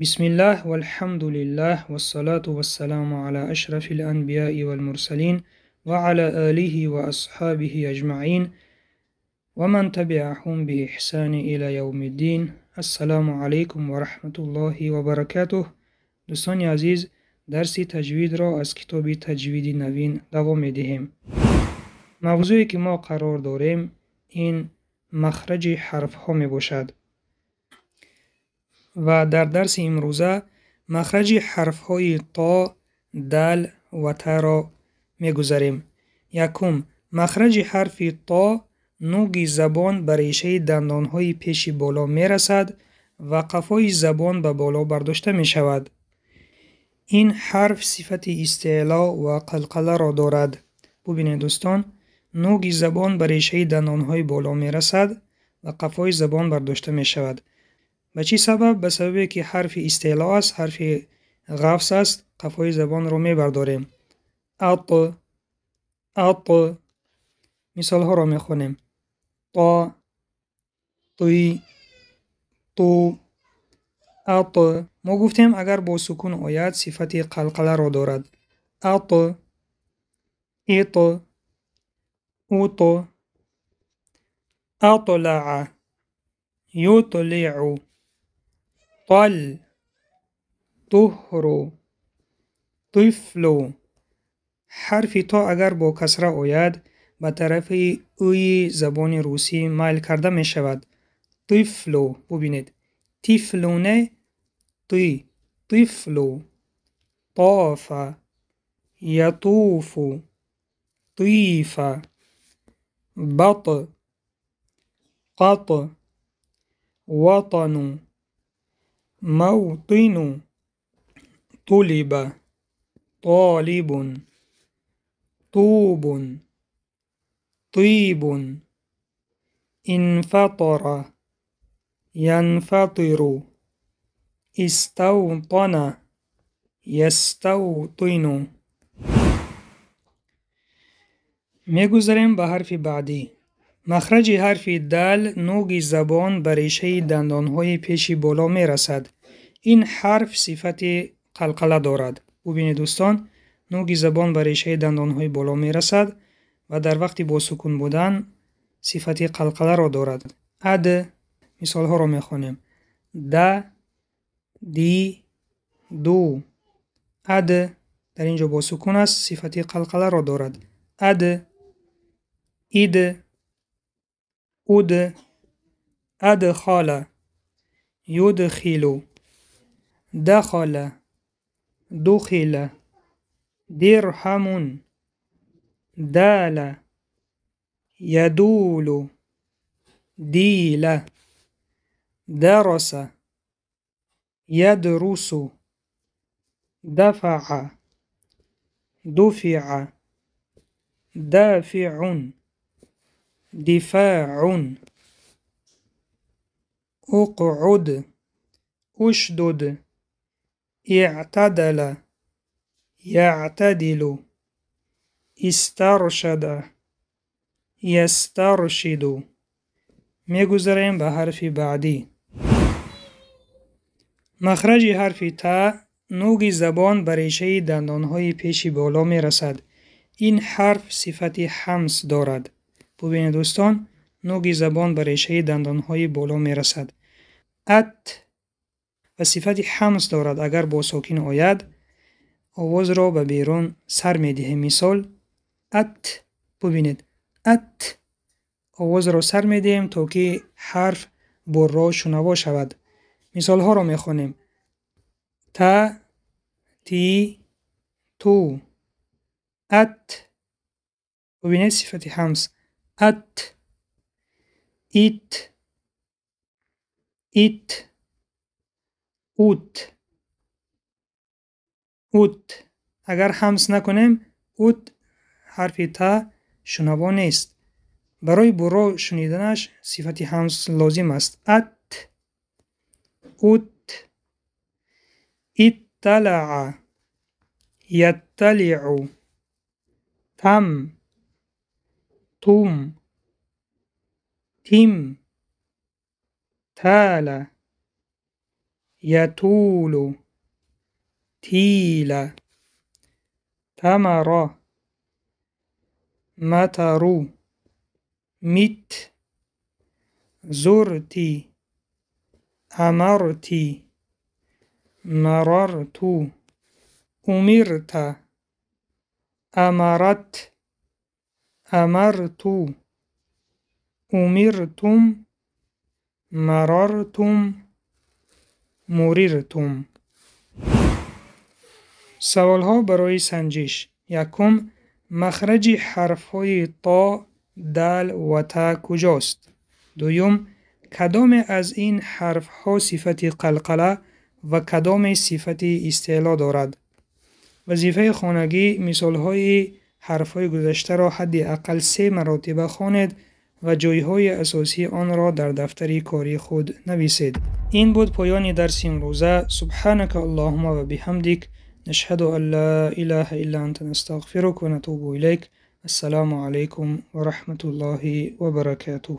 بسم الله والحمد لله والصلاة والسلام على أشرف الأنبياء والمرسلين وعلى آله وأصحابه أجمعين ومن تبعهم بإحسان إلى يوم الدين. السلام عليكم ورحمة الله وبركاته. دوستان عزیز، درس تجوید را از کتاب تجوید نوین دوام می‌دهیم. موضوعی که ما قرار داریم این مخرج حرف ها می باشد و در درس امروزه مخرج حرف های تا، دال و تا را می گذاریم. یکم، مخرج حرف تا نوک زبان به ریشه دندان های پیش بالا می رسد و قفای زبان به بالا برداشته می شود. این حرف صفت استعلا و قلقله را دارد. ببینید دوستان، نوک زبان به ریشه دندان های بالا می رسد و قفای زبان برداشته می شود. به چی سبب؟ به سببی که حرف استعلا است، حرف غفص است، قفای زبان رو می برداریم. اط. مثال ها رو می خونیم. تا، طی، تو، اط. ما گفتیم اگر با سکون آید صفت قلقله را دارد. اط، ایط، اوت، اطلع، یطلع، طل، طهر، طفل. حرف تا اگر با کسره آید به طرف اوی زبان روسی مایل کرده می شود. طفلو. ببینید، طفلونه، طی، طفلو، طاف، یطوف، طیف، بط، قط، وطن، موطن، طلب، طالب، طوب، طيب، انفطر، ينفطر، استوطن، يستوطن. میگذاریم به حرف بعدی. مخرج حرف دال نوک زبان به ریشه دندانهای پیش بالا می رسد. این حرف صفت قلقله دارد. ببینید دوستان، نوک زبان به ریشه دندانهای بالا می رسد و در وقت با سکون بودن صفت قلقله را دارد. اد. مثال ها را می خوانیم. د، دی، دو. اد در اینجا با سکون است، صفت قلقله را دارد. اد، اید، اود، ادخال، یدخل، دخل، دخل، درهم، دال، یدول، دیل، درس، یدرس، دفع، دفع، دافع، دفاع، اقعد، اشدد، اعتدل، يعتدل، استرشد، يسترشد. میگذاریم به حرف بعدی. مخرج حرف تا نوک زبان به ریشه دندانهای پیش بالا می رسد. این حرف صفت حمس دارد. ببینید دوستان، نوک زبان به ریشه دندانهای بالا می رسد. ات و صفت حمس دارد. اگر با ساکن آید آواز را به بیرون سر می دهیم. مثال ات. ببینید، ات آواز را سر می دهیم تا که حرف برا شنوا شود. مثال ها را می خوانیم. تا، تی، تو. ات. ببینید صفت حمس. ات، ایت، ایت، اوت، اوت. اگر حمس نکنیم اوت حرف تا شنوا نیست. برای برا شنیدنش صفت حمس لازم است. ات، اوت، اطلع، یطلع، تم، توم، تیم، تال، یطول تیل تمر مطر مت زرتی امرتی مررت امرت امرت امرت امرتم مررتم مررتم. سوال ها برای سنجش. یکم، مخرج حرف های تا، دال و تا کجاست؟ دویم، کدام از این حرف ها صفت قلقله و کدام صفت استعلا دارد؟ وظیفه خانگی، مثال های حرف های گذشته را حد اقل 3 مرتبه خوانید و جایهای اساسی آن را در دفتر کاری خود نویسید. این بود پایان درس امروزه. سبحانك اللهم و بحمدک، نشهد ان لا اله الا انت، نستغفرك و نتوب الیک. السلام علیکم و رحمت الله و برکاته.